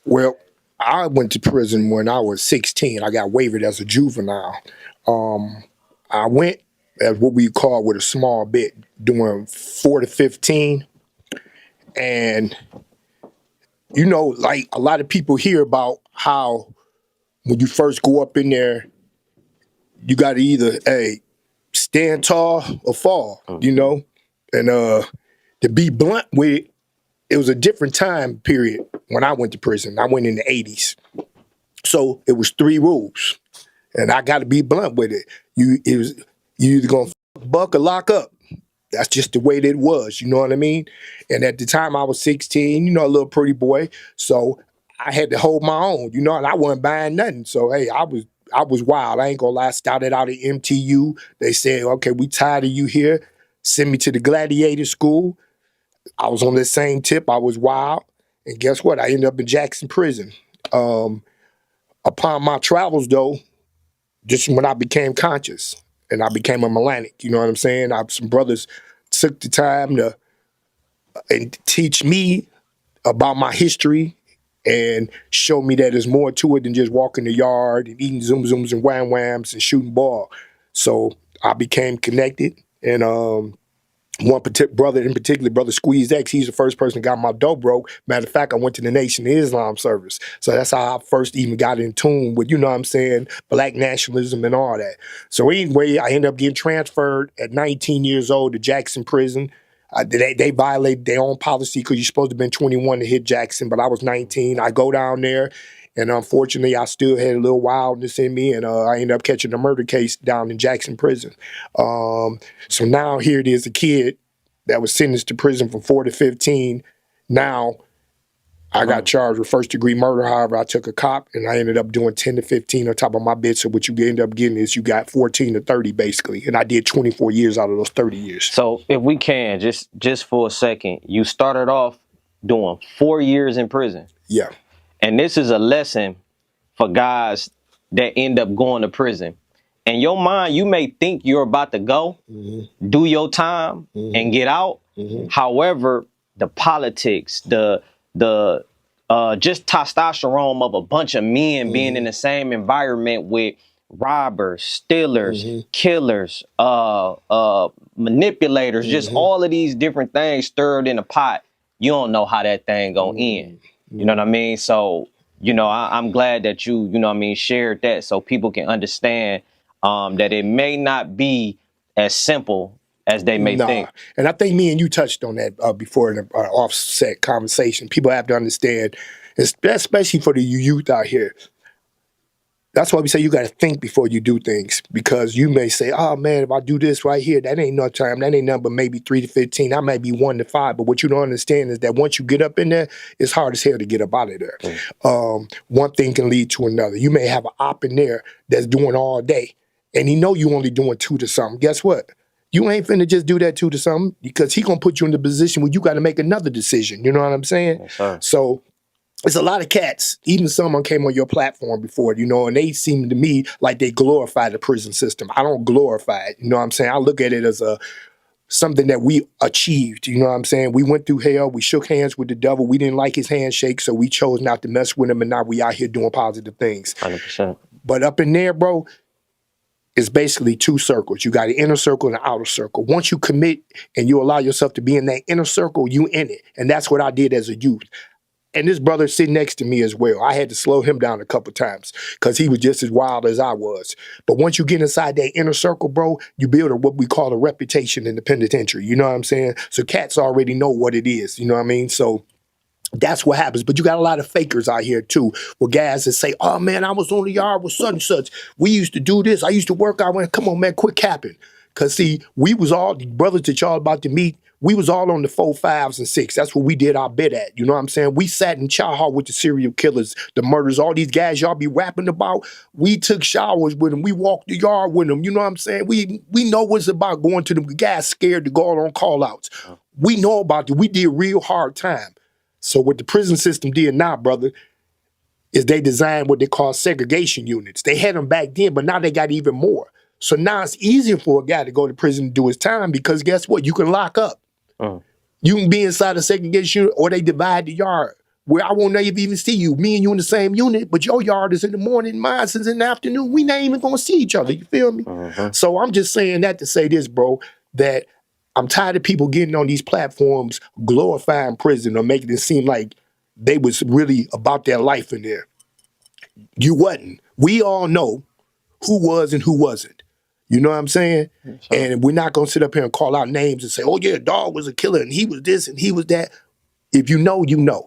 Well, I went to prison when I was 16. I got waived as a juvenile. I went as what we call with a small bit, doing 4 to 15. And, like a lot of people hear about how when you first go up in there, you got to either, stand tall or fall, And to be blunt with it, it was a different time period when I went to prison. I went in the 80s. So it was 3 rules. And I got to be blunt with it. You either going to buck or lock up. That's just the way that it was, you know what I mean? And at the time I was 16, a little pretty boy. So I had to hold my own, and I wasn't buying nothing. So, hey, I was wild. I ain't gonna lie. I started out at MTU. They said, okay, we tired of you here. Send me to the gladiator school. I was on the same tip. I was wild. And guess what? I ended up in Jackson Prison. Upon my travels, though, just when I became conscious and I became a melanic, you know what I'm saying? Some brothers took the time to and teach me about my history and show me that there's more to it than just walking the yard and eating zoom zooms and wham whams and shooting ball. So I became connected, and one brother in particular, Brother Squeeze X, he's the first person that got my dope broke. Matter of fact, I went to the Nation of Islam service. So that's how I first even got in tune with, black nationalism and all that. So anyway, I ended up getting transferred at 19 years old to Jackson Prison. They violated their own policy because you're supposed to have been 21 to hit Jackson, but I was 19. I go down there, and unfortunately, I still had a little wildness in me, and I ended up catching a murder case down in Jackson Prison. So now here it is, a kid that was sentenced to prison from 4 to 15. Now I got charged with first-degree murder. However, I took a cop, and I ended up doing 10 to 15 on top of my bid. So what you end up getting is you got 14 to 30, basically. And I did 24 years out of those 30 years. So if we can, just for a second, you started off doing 4 years in prison. Yeah. And this is a lesson for guys that end up going to prison. In your mind, you may think you're about to go, do your time, and get out. However, the politics, the just testosterone of a bunch of men being in the same environment with robbers, stealers, killers, manipulators, just all of these different things stirred in a pot. You don't know how that thing gonna end. You know what I mean? So, I'm glad that you shared that so people can understand that it may not be as simple as they may think. And I think me and you touched on that before in our offset conversation. People have to understand, especially for the youth out here. That's why we say you got to think before you do things, because you may say, oh, man, if I do this right here, that ain't no time. That ain't nothing but maybe 3 to 15. I might be 1 to 5. But what you don't understand is that once you get up in there, it's hard as hell to get up out of there. One thing can lead to another. You may have an op in there that's doing all day, and he know you only doing 2 to something. Guess what? You ain't finna just do that 2 to something, because he gonna put you in the position where you got to make another decision. You know what I'm saying? Yes, so it's a lot of cats. Even someone came on your platform before, and they seem to me like they glorify the prison system. I don't glorify it. You know what I'm saying? I look at it as something that we achieved. You know what I'm saying? We went through hell. We shook hands with the devil. We didn't like his handshake, so we chose not to mess with him, and now we out here doing positive things. 100%. But up in there, bro, it's basically 2 circles. You got an inner circle and an outer circle. Once you commit and you allow yourself to be in that inner circle, you in it. And that's what I did as a youth. And this brother sitting next to me as well. I had to slow him down a couple times because he was just as wild as I was. But once you get inside that inner circle, bro, you build what we call a reputation in the penitentiary. You know what I'm saying? So cats already know what it is. You know what I mean? So that's what happens. But you got a lot of fakers out here too, with guys that say, oh man, I was on the yard with such and such. We used to do this. I used to work. I went, come on, man, quit capping. Because see, we was all, the brothers that y'all about to meet, we was all on the 4, 5s, and 6. That's what we did our bit at. You know what I'm saying? We sat in chow hall with the serial killers, the murders, all these guys y'all be rapping about. We took showers with them. We walked the yard with them. You know what I'm saying? We know what it's about going to them guys scared to go out on call outs. We know about it. We did real hard time. So what the prison system did now, brother, is they designed what they call segregation units. They had them back then, but now they got even more. So now it's easier for a guy to go to prison and do his time because guess what? You can lock up. You can be inside a segregation unit, or they divide the yard. where I won't even see you. Me and you in the same unit, but your yard is in the morning, mine's is in the afternoon. We not even gonna see each other. You feel me? So I'm just saying that to say this, bro, that I'm tired of people getting on these platforms glorifying prison or making it seem like they was really about their life in there. You wasn't. We all know who was and who wasn't. You know what I'm saying? And we're not gonna sit up here and call out names and say, oh yeah, dog was a killer and he was this and he was that. If you know, you know.